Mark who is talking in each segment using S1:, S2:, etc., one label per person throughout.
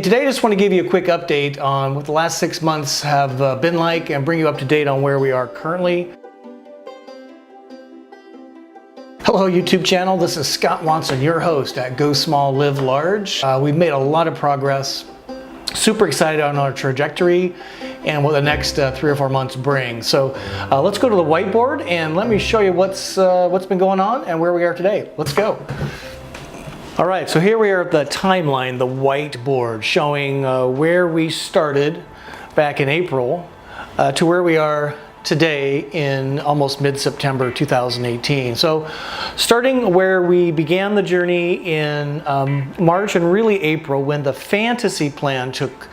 S1: Today I just want to give you a quick update on what the last 6 months have been like and bring you up to date on where we are currently. Hello YouTube channel, this is Scott Watson, your host at Go Small, Live Large. We've made a lot of progress, super excited on our trajectory and what the next 3 or 4 months bring. So let's go to the whiteboard and let me show you what's been going on and where we are today. Let's go. All right, so here we are at the timeline, the whiteboard, showing where we started back in April to where we are today in almost mid-September 2018. So starting where we began the journey in March and really April, when the fantasy plan took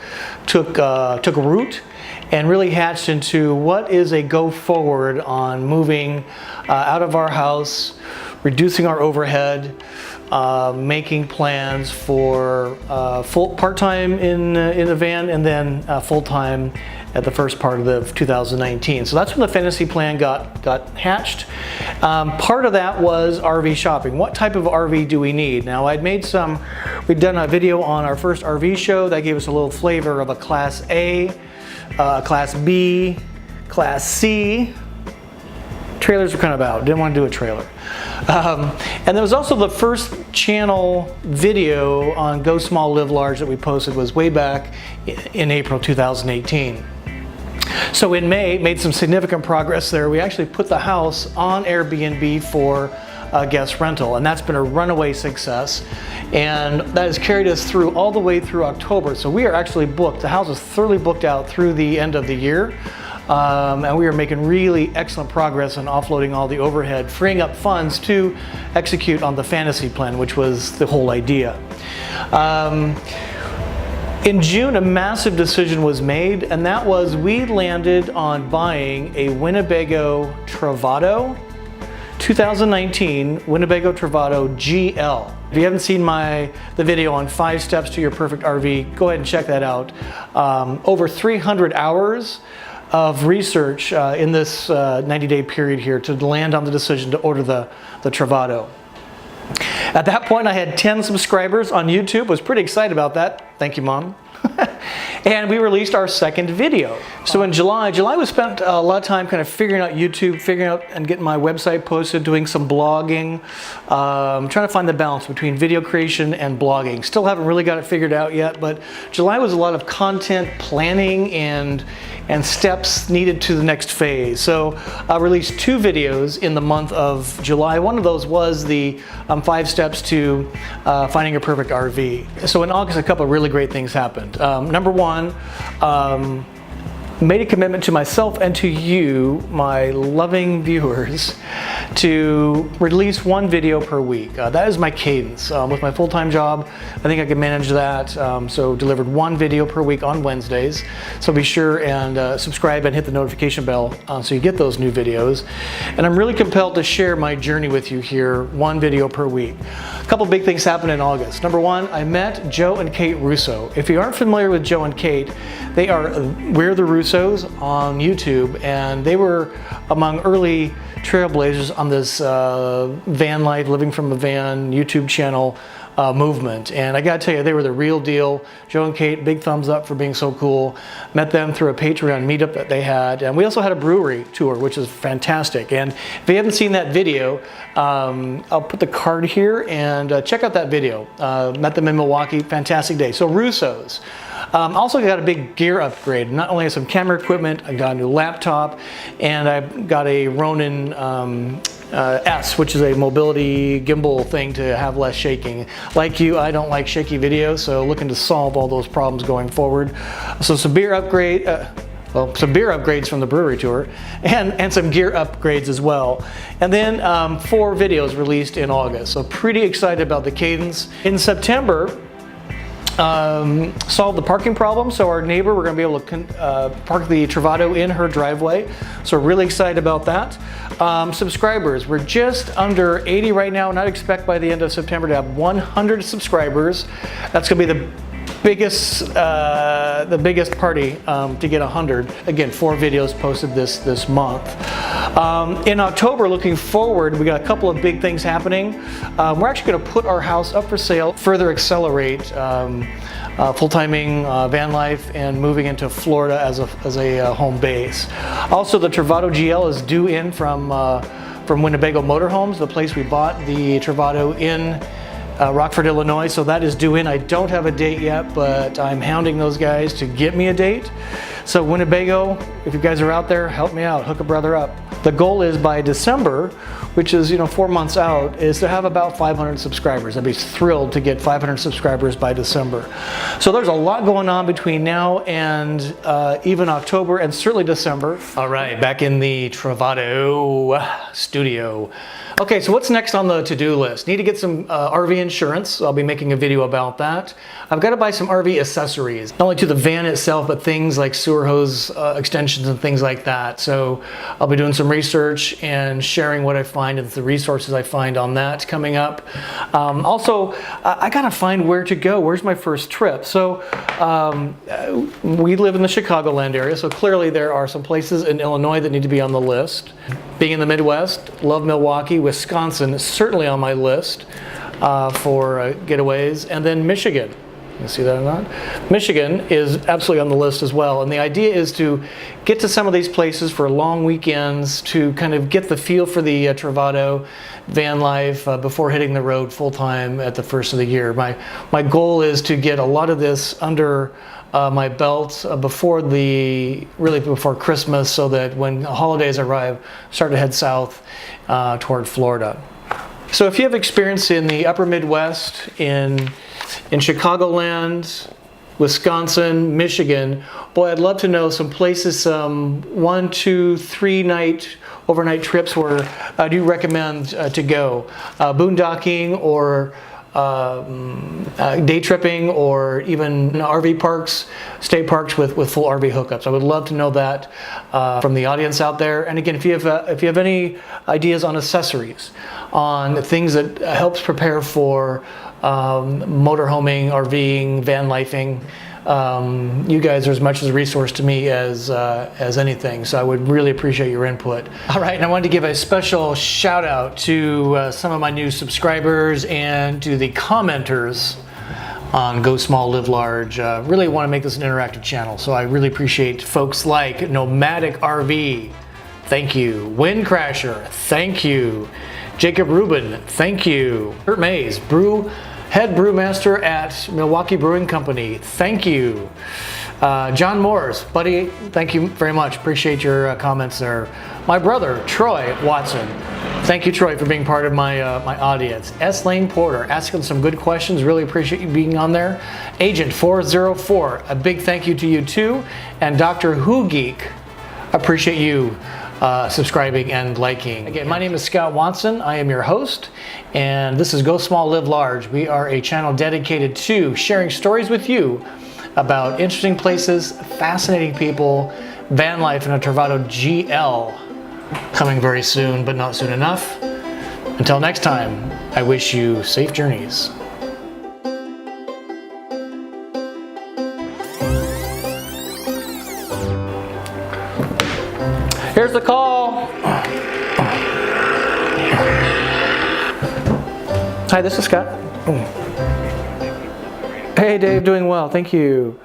S1: root and really hatched into what is a go forward on moving out of our house, reducing our overhead, making plans for full part-time in a van and then full-time at the first part of 2019. So that's when the fantasy plan got hatched. Part of that was RV shopping. What type of RV do we need? Now we'd done a video on our first RV show that gave us a little flavor of a Class A, Class B, Class C. Trailers were kind of out, didn't want to do a trailer. And there was also the first channel video on Go Small, Live Large that we posted was way back in April 2018. So in May, made some significant progress there. We actually put the house on Airbnb for guest rental, and that's been a runaway success. And that has carried us through all the way through October. So we are actually booked. The house is thoroughly booked out through the end of the year. And we are making really excellent progress on offloading all the overhead, freeing up funds to execute on the fantasy plan, which was the whole idea. In June, a massive decision was made, and that was we landed on buying a Winnebago Travato 2019 Winnebago Travato GL. If you haven't seen the video on 5 steps to your perfect RV, go ahead and check that out. Over 300 hours of research in this 90-day period here to land on the decision to order the Travato. At that point, I had 10 subscribers on YouTube. Was pretty excited about that. Thank you, Mom. And we released our second video. So in July was spent a lot of time kind of figuring out YouTube, figuring out and getting my website posted, doing some blogging, trying to find the balance between video creation and blogging. Still haven't really got it figured out yet, but July was a lot of content planning and steps needed to the next phase. So I released 2 videos in the month of July. One of those was the 5 steps to finding a perfect RV. So in August, a couple of really great things happened. Number one, made a commitment to myself and to you, my loving viewers, to release 1 video per week. That is my cadence. With my full-time job, I think I can manage that. So delivered 1 video per week on Wednesdays. So be sure and subscribe and hit the notification bell so you get those new videos. And I'm really compelled to share my journey with you here, 1 video per week. A couple big things happened in August. Number 1, I met Joe and Kate Russo. If you aren't familiar with Joe and Kate, we're the Russos on YouTube, and they were among early trailblazers on this Vanlife, living from a van YouTube channel movement. And I gotta tell you, they were the real deal. Joe and Kate, big thumbs up for being so cool. Met them through a Patreon meetup that they had. And we also had a brewery tour, which is fantastic. And if you haven't seen that video, I'll put the card here and check out that video. Met them in Milwaukee, fantastic day. So Russos. Also got a big gear upgrade. Not only some camera equipment, I got a new laptop, and I got a Ronin S, which is a mobility gimbal thing to have less shaking. Like you, I don't like shaky video, so looking to solve all those problems going forward. So some beer upgrade, some beer upgrades from the brewery tour, and some gear upgrades as well. And then 4 videos released in August. So pretty excited about the cadence. In September, solved the parking problem. So our neighbor, we're going to be able to park the Travato in her driveway. So we're really excited about that. Subscribers, we're just under 80 right now, and I'd expect by the end of September to have 100 subscribers. That's going to be the biggest party to get 100. Again, 4 videos posted this month. In October, looking forward, we got a couple of big things happening. We're actually going to put our house up for sale, further accelerate full-timing van life and moving into Florida as a home base. Also, the Travato GL is due in from Winnebago Motorhomes, the place we bought the Travato in Rockford, Illinois. So that is due in. I don't have a date yet, but I'm hounding those guys to get me a date. So Winnebago, if you guys are out there, help me out, hook a brother up. The goal is by December, which is 4 months out, is to have about 500 subscribers. I'd be thrilled to get 500 subscribers by December. So there's a lot going on between now and even October and certainly December. All right, back in the Travato studio. Okay, so what's next on the to-do list? Need to get some RV insurance. I'll be making a video about that. I've got to buy some RV accessories, not only to the van itself, but things like sewer hose extensions and things like that. So I'll be doing some research and sharing what I find and the resources I find on that coming up. Also, I got to find where to go. Where's my first trip? So we live in the Chicagoland area, so clearly there are some places in Illinois that need to be on the list. Being in the Midwest, love Milwaukee. Wisconsin is certainly on my list for getaways. And then Michigan. You see that or not? Michigan is absolutely on the list as well. And the idea is to get to some of these places for long weekends to kind of get the feel for the Travato van life before hitting the road full time at the first of the year. My goal is to get a lot of this under my belt before Christmas, so that when the holidays arrive, start to head south toward Florida. So if you have experience in the upper Midwest, in Chicagoland, Wisconsin, Michigan, boy, I'd love to know some places, some 1, 2, 3 night overnight trips where I do recommend to go. Boondocking or day tripping, or even RV parks, state parks with full RV hookups. I would love to know that from the audience out there. And again, if you have any ideas on accessories, on things that helps prepare for motorhoming, RVing, van lifing, you guys are as much as a resource to me as anything, so I would really appreciate your input. All right, and I wanted to give a special shout out to some of my new subscribers and to the commenters on Go Small, Live Large. Really want to make this an interactive channel, so I really appreciate folks like Nomadic RV, thank you. Wind Crasher, thank you. Jacob Rubin, thank you. Kurt Mays, Head Brewmaster at Milwaukee Brewing Company, thank you. John Morris, buddy, thank you very much. Appreciate your comments there. My brother, Troy Watson. Thank you, Troy, for being part of my audience. S. Lane Porter, asking some good questions. Really appreciate you being on there. Agent 404, a big thank you to you too. And Dr. Who Geek, appreciate you subscribing and liking. Again, my name is Scott Watson. I am your host, and this is Go Small, Live Large. We are a channel dedicated to sharing stories with you about interesting places, fascinating people, van life, and a Travato GL coming very soon, but not soon enough. Until next time, I wish you safe journeys. Here's the call. Hi, this is Scott. Hey, Dave, doing well, thank you.